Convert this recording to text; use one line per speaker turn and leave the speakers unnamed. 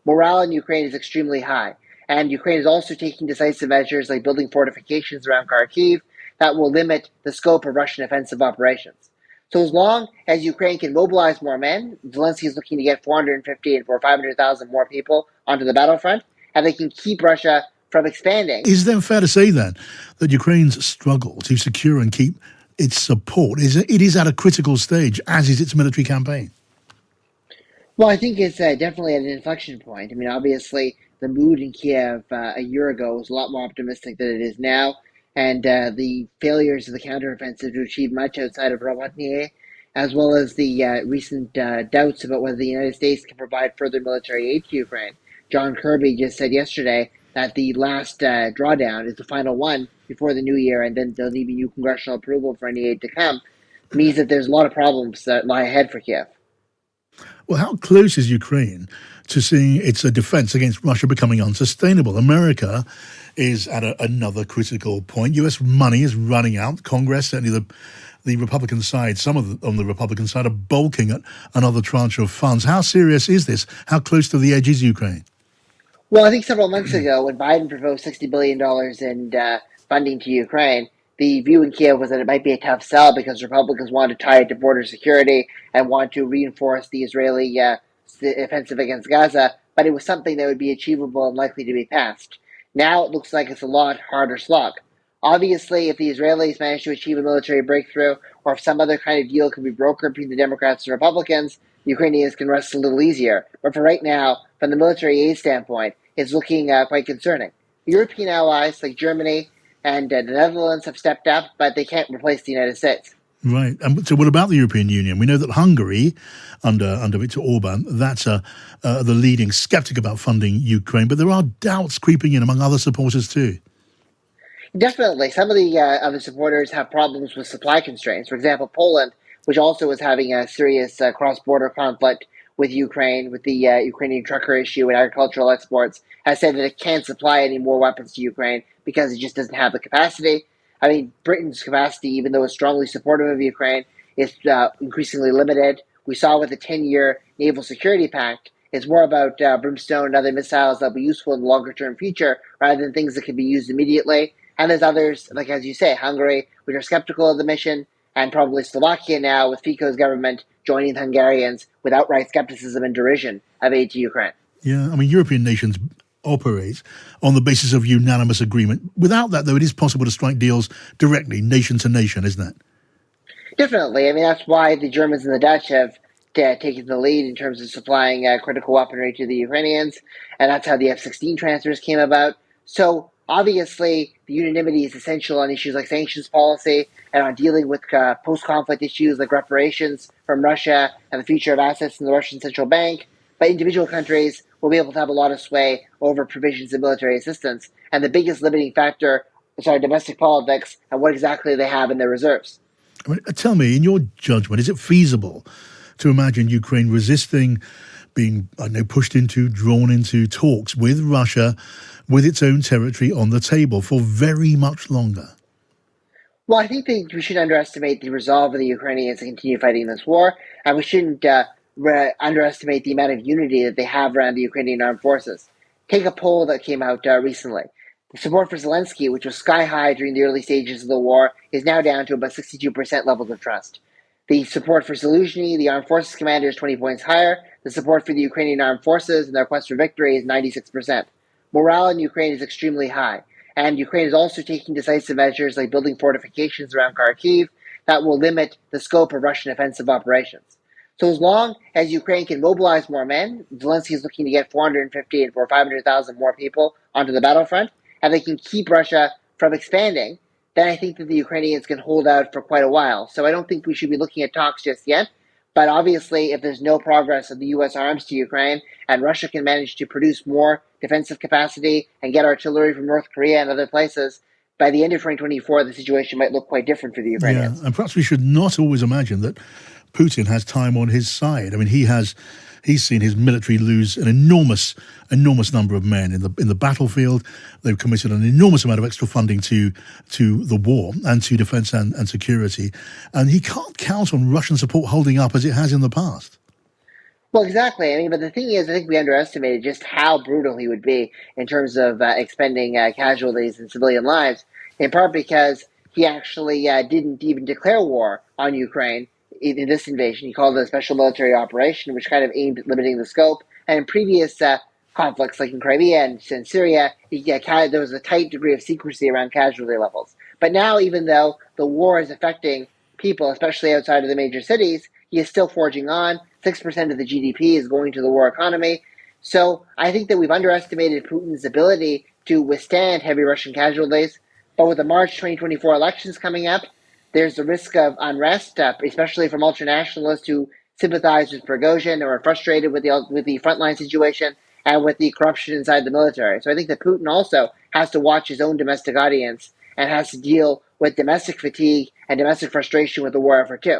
Morale in Ukraine is extremely high. And Ukraine is also taking decisive measures like building fortifications around Kharkiv that will limit the scope of Russian offensive operations. So as long as Ukraine can mobilize more men, Zelensky is looking to get 450 or 500,000 more people onto the battlefront, and they can keep Russia from expanding.
Is it then fair to say then that Ukraine's struggle to secure and keep its support is at a critical stage, as is its military campaign?
Well, I think it's definitely at an inflection point. I mean, obviously, the mood in Kiev a year ago was a lot more optimistic than it is now, and the failures of the counteroffensive to achieve much outside of Robotny, as well as the recent doubts about whether the United States can provide further military aid to Ukraine. John Kirby just said yesterday that the last drawdown is the final one before the new year, and then there'll need to be new congressional approval for any aid to come. Means that there's a lot of problems that lie ahead for Kiev.
Well, how close is Ukraine to seeing its defense against Russia becoming unsustainable? America is at another critical point. U.S. money is running out. Congress, certainly the Republican side, on the Republican side are bulking at another tranche of funds. How serious is this? How close to the edge is Ukraine?
Well, I think several months ago, when Biden proposed $60 billion in funding to Ukraine, the view in Kiev was that it might be a tough sell because Republicans want to tie it to border security and want to reinforce the Israeli offensive against Gaza, but it was something that would be achievable and likely to be passed. Now it looks like it's a lot harder slog. Obviously, if the Israelis manage to achieve a military breakthrough, or if some other kind of deal can be brokered between the Democrats and Republicans, the Ukrainians can rest a little easier. But for right now, from the military aid standpoint, it's looking quite concerning. European allies like Germany and the Netherlands have stepped up, but they can't replace the United States.
Right. And so what about the European Union? We know that Hungary, under Viktor Orban, that's the leading skeptic about funding Ukraine, but there are doubts creeping in among other supporters too.
Definitely. Some of the other supporters have problems with supply constraints. For example, Poland, which also is having a serious cross-border conflict with Ukraine, with the Ukrainian trucker issue and agricultural exports, has said that it can't supply any more weapons to Ukraine because it just doesn't have the capacity. I mean, Britain's capacity, even though it's strongly supportive of Ukraine, is increasingly limited. We saw with the 10-year Naval Security Pact, it's more about brimstone and other missiles that will be useful in the longer-term future rather than things that can be used immediately. And there's others, like as you say, Hungary, which are skeptical of the mission, and probably Slovakia now with Fico's government joining the Hungarians with outright skepticism and derision of aid to Ukraine.
Yeah, I mean, European nations operate on the basis of unanimous agreement. Without that, though, it is possible to strike deals directly, nation to nation, isn't it?
Definitely. I mean, that's why the Germans and the Dutch have taken the lead in terms of supplying critical weaponry to the Ukrainians, and that's how the F-16 transfers came about. So obviously, the unanimity is essential on issues like sanctions policy and on dealing with post-conflict issues like reparations from Russia and the future of assets in the Russian central bank. But individual countries will be able to have a lot of sway over provisions of military assistance. And the biggest limiting factor is our domestic politics and what exactly they have in their reserves.
I mean, tell me, in your judgment, is it feasible to imagine Ukraine resisting being, pushed into, drawn into talks with Russia with its own territory on the table for very much longer?
Well, I think that we shouldn't underestimate the resolve of the Ukrainians to continue fighting this war, and we shouldn't underestimate the amount of unity that they have around the Ukrainian armed forces. Take a poll that came out recently. The support for Zelensky, which was sky high during the early stages of the war, is now down to about 62% levels of trust. The support for Zaluzhny, the armed forces commander, is 20 points higher. The support for the Ukrainian armed forces and their quest for victory is 96%. Morale in Ukraine is extremely high. And Ukraine is also taking decisive measures like building fortifications around Kharkiv that will limit the scope of Russian offensive operations. So as long as Ukraine can mobilize more men, Zelensky is looking to get 450 or 500,000 more people onto the battlefront, and they can keep Russia from expanding, then I think that the Ukrainians can hold out for quite a while. So I don't think we should be looking at talks just yet. But obviously, if there's no progress of the U.S. arms to Ukraine and Russia can manage to produce more defensive capacity and get artillery from North Korea and other places, by the end of 2024, the situation might look quite different for the Ukrainians.
Yeah, and perhaps we should not always imagine that Putin has time on his side. I mean, he's seen his military lose an enormous number of men in the battlefield. They've committed an enormous amount of extra funding to the war and to defense and security. And he can't count on Russian support holding up as it has in the past.
Well, exactly. I mean, but the thing is, I think we underestimated just how brutal he would be in terms of expending casualties and civilian lives, in part because he actually didn't even declare war on Ukraine in this invasion. He called it a special military operation, which kind of aimed at limiting the scope. And in previous conflicts, like in Crimea and in Syria, there was a tight degree of secrecy around casualty levels. But now, even though the war is affecting people, especially outside of the major cities, he is still forging on. 6% of the GDP is going to the war economy. So I think that we've underestimated Putin's ability to withstand heavy Russian casualties. But with the March 2024 elections coming up, there's the risk of unrest, especially from ultranationalists who sympathize with Prigozhin or are frustrated with the frontline situation and with the corruption inside the military. So I think that Putin also has to watch his own domestic audience and has to deal with domestic fatigue and domestic frustration with the war effort too.